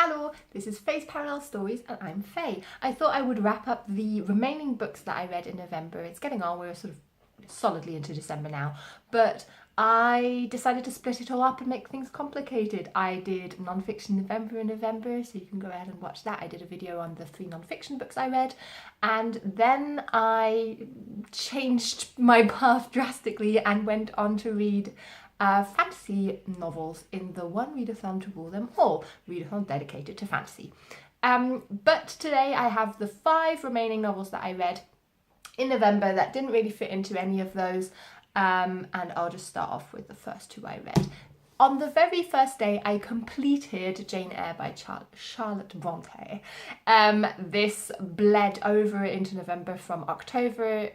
Hello, this is FayesParallelStories and I'm Faye. I thought I would wrap up the remaining books that I read in November. It's getting on, we're sort of solidly into December now, but I decided to split it all up and make things complicated. I did non-fiction November in November, so you can go ahead and watch that. I did a video on the 3 non-fiction books I read, and then I changed my path drastically and went on to read fantasy novels in the One Readathon to Rule Them All, readathon dedicated to fantasy. But today I have the 5 remaining novels that I read in November that didn't really fit into any of those, and I'll just start off with the first 2 I read. On the very first day, I completed Jane Eyre by Charlotte Bronte. This bled over into November from October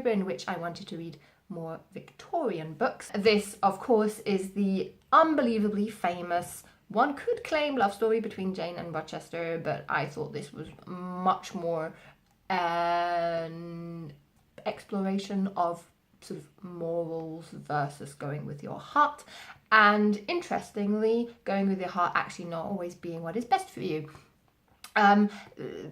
in which I wanted to read more Victorian books. This, of course, is the unbelievably famous, one could claim, love story between Jane and Rochester, but I thought this was much more an exploration of sort of morals versus going with your heart, and interestingly, going with your heart actually not always being what is best for you.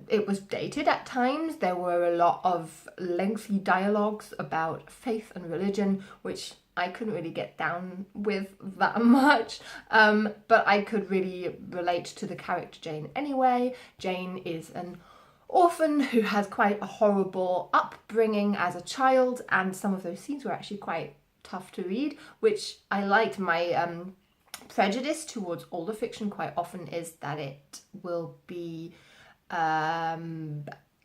It was dated at times. There were a lot of lengthy dialogues about faith and religion, which I couldn't really get down with that much, but I could really relate to the character Jane anyway. Jane is an orphan who has quite a horrible upbringing as a child, and some of those scenes were actually quite tough to read, which I liked. My prejudice towards older fiction quite often is that it will be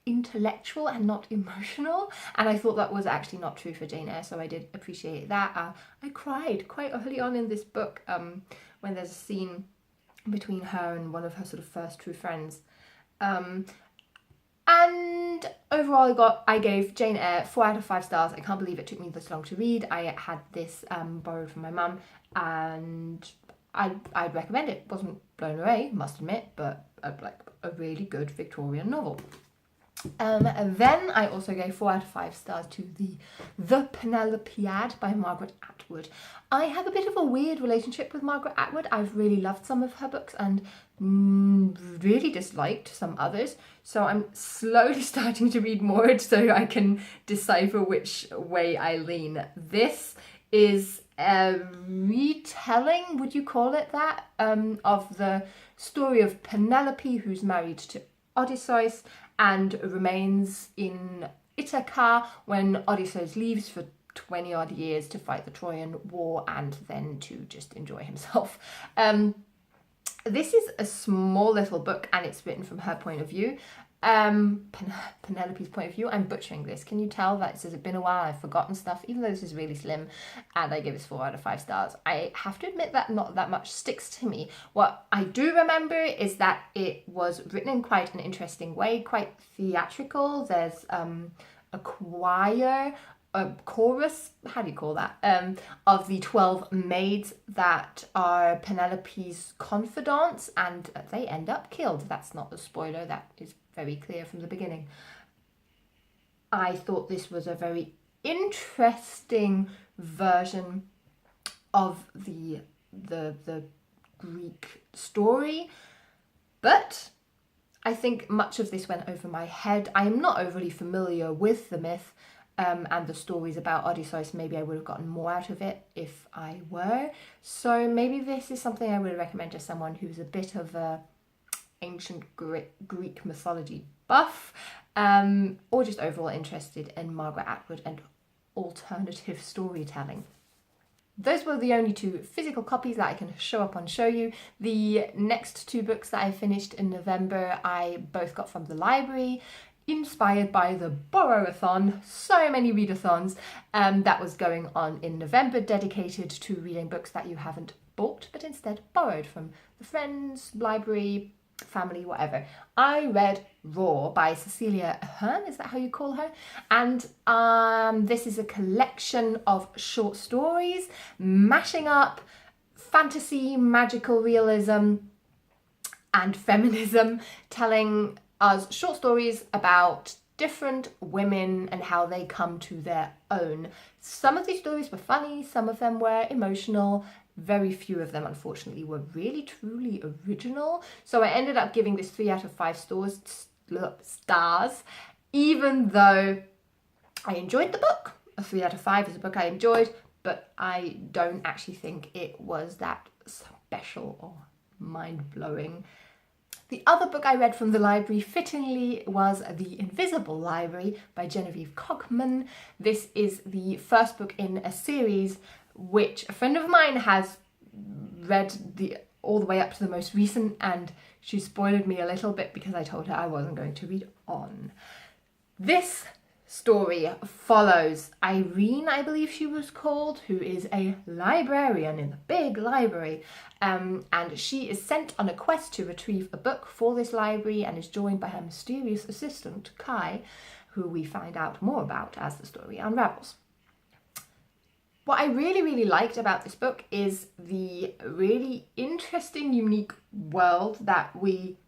intellectual and not emotional, and I thought that was actually not true for Jane Eyre, so I did appreciate that. I cried quite early on in this book when there's a scene between her and one of her sort of first true friends. And overall I gave Jane Eyre 4 out of 5 stars. I can't believe it took me this long to read. I had this borrowed from my mum, and I'd recommend it. Wasn't blown away, must admit, but like a really good Victorian novel. And then I also gave 4 out of 5 stars to the Penelopiad by Margaret Atwood. I have a bit of a weird relationship with Margaret Atwood. I've really loved some of her books and really disliked some others. So I'm slowly starting to read more so I can decipher which way I lean. This is a retelling, would you call it that, of the story of Penelope, who's married to Odysseus and remains in Ithaca when Odysseus leaves for 20 odd years to fight the Trojan War and then to just enjoy himself. This is a small little book and it's written from her point of view. Penelope's point of view. I'm butchering this. Can you tell that it says it's been a while, I've forgotten stuff, even though this is really slim, and I give this 4 out of 5 stars. I have to admit that not that much sticks to me. What I do remember is that it was written in quite an interesting way, quite theatrical. There's a choir, a chorus, how do you call that, of the 12 maids that are Penelope's confidants, and they end up killed. That's not a spoiler, that is very clear from the beginning. I thought this was a very interesting version of the Greek story, but I think much of this went over my head. I am not overly familiar with the myth and the stories about Odysseus. Maybe I would have gotten more out of it if I were. So maybe this is something I would recommend to someone who's a bit of a ancient Greek mythology buff, or just overall interested in Margaret Atwood and alternative storytelling. Those were the only 2 physical copies that I can show up and show you. The next 2 books that I finished in November, I both got from the library, inspired by the Borrowathon, so many readathons that was going on in November, dedicated to reading books that you haven't bought, but instead borrowed from the friends, library, family, whatever. I read Raw by Cecelia Ahern, is that how you call her? And this is a collection of short stories mashing up fantasy, magical realism and feminism, telling us short stories about different women and how they come to their own. Some of these stories were funny, some of them were emotional. very few of them, unfortunately, were really, truly original. So I ended up giving this 3 out of 5 stars, even though I enjoyed the book. A 3 out of 5 is a book I enjoyed, but I don't actually think it was that special or mind-blowing. The other book I read from the library, fittingly, was The Invisible Library by Genevieve Cogman. This is the first book in a series which a friend of mine has read all the way up to the most recent, and she spoiled me a little bit because I told her I wasn't going to read on. This story follows Irene, I believe she was called, who is a librarian in the big library, and she is sent on a quest to retrieve a book for this library and is joined by her mysterious assistant, Kai, who we find out more about as the story unravels. What I really, really liked about this book is the really interesting, unique world that we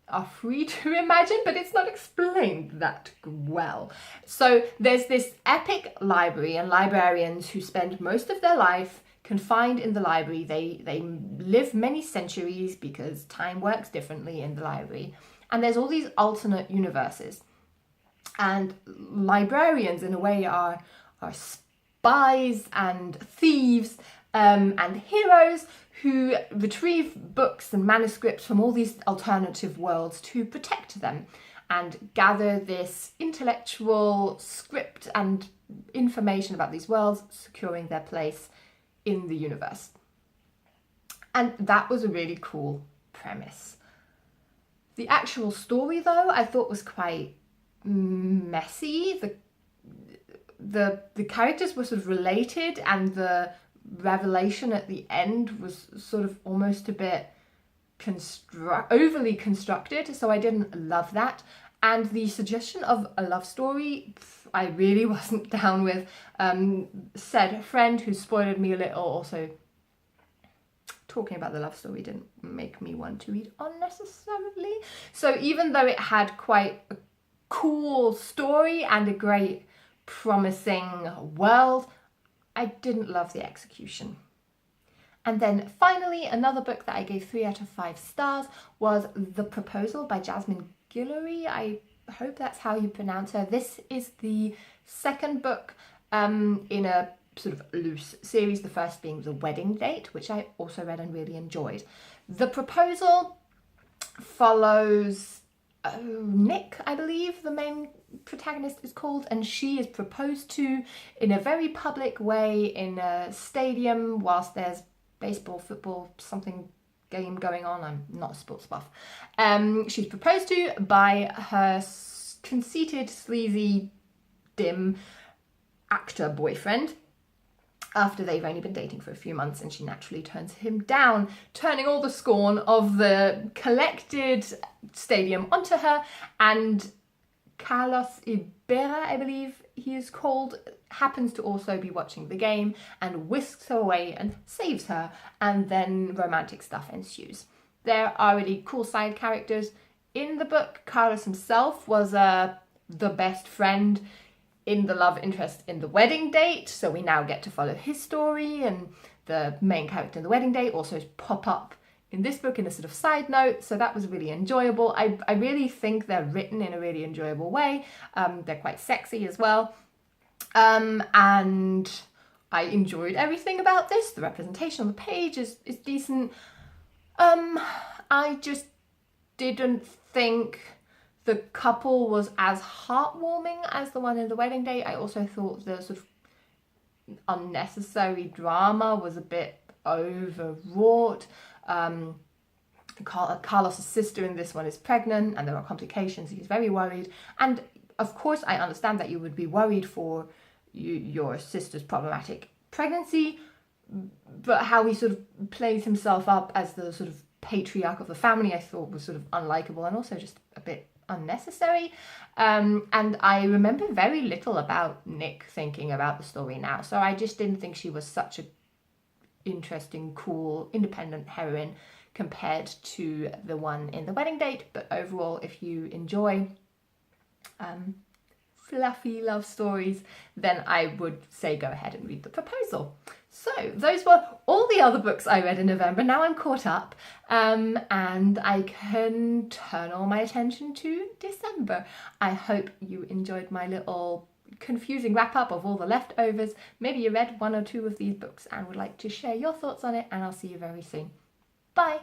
are free to imagine, but it's not explained that well. So there's this epic library and librarians who spend most of their life confined in the library. They live many centuries because time works differently in the library. And there's all these alternate universes. And librarians, in a way, are spies and thieves and heroes who retrieve books and manuscripts from all these alternative worlds to protect them and gather this intellectual script and information about these worlds, securing their place in the universe. And that was a really cool premise. The actual story, though, I thought was quite messy. The characters were sort of related, and the revelation at the end was sort of almost a bit overly constructed, so I didn't love that. And the suggestion of a love story, I really wasn't down with. Said friend who spoiled me a little, also talking about the love story didn't make me want to read unnecessarily. So even though it had quite a cool story and a great promising world, I didn't love the execution. And then finally, another book that I gave 3 out of 5 stars was The Proposal by Jasmine Guillory. I hope that's how you pronounce her. This is the second book in a sort of loose series, the first being The Wedding Date, which I also read and really enjoyed. The Proposal follows Nick, I believe the main protagonist is called, and she is proposed to in a very public way in a stadium whilst there's baseball, football, something game going on. I'm not a sports buff. She's proposed to by her conceited, sleazy, dim actor boyfriend after they've only been dating for a few months, and she naturally turns him down, turning all the scorn of the collected stadium onto her. And Carlos Ibera, I believe he is called, happens to also be watching the game and whisks her away and saves her, and then romantic stuff ensues. There are really cool side characters. In the book, Carlos himself was the best friend in the love interest in The Wedding Date, so we now get to follow his story, and the main character in The Wedding Date also pop up in this book in a sort of side note, so that was really enjoyable. I really think they're written in a really enjoyable way. They're quite sexy as well, and I enjoyed everything about this. The representation on the page is decent. I just didn't think the couple was as heartwarming as the one in The Wedding Date. I also thought the sort of unnecessary drama was a bit overwrought. Carlos's sister in this one is pregnant and there are complications. He's very worried. And of course, I understand that you would be worried for your sister's problematic pregnancy, but how he sort of plays himself up as the sort of patriarch of the family, I thought was sort of unlikable and also just a bit unnecessary. And I remember very little about Nick thinking about the story now, so I just didn't think she was such a interesting, cool, independent heroine compared to the one in The Wedding Date. But overall, if you enjoy fluffy love stories, then I would say go ahead and read The Proposal. So those were all the other books I read in November. Now I'm caught up, and I can turn all my attention to December. I hope you enjoyed my little confusing wrap up of all the leftovers. Maybe you read one or two of these books and would like to share your thoughts on it, and I'll see you very soon. Bye!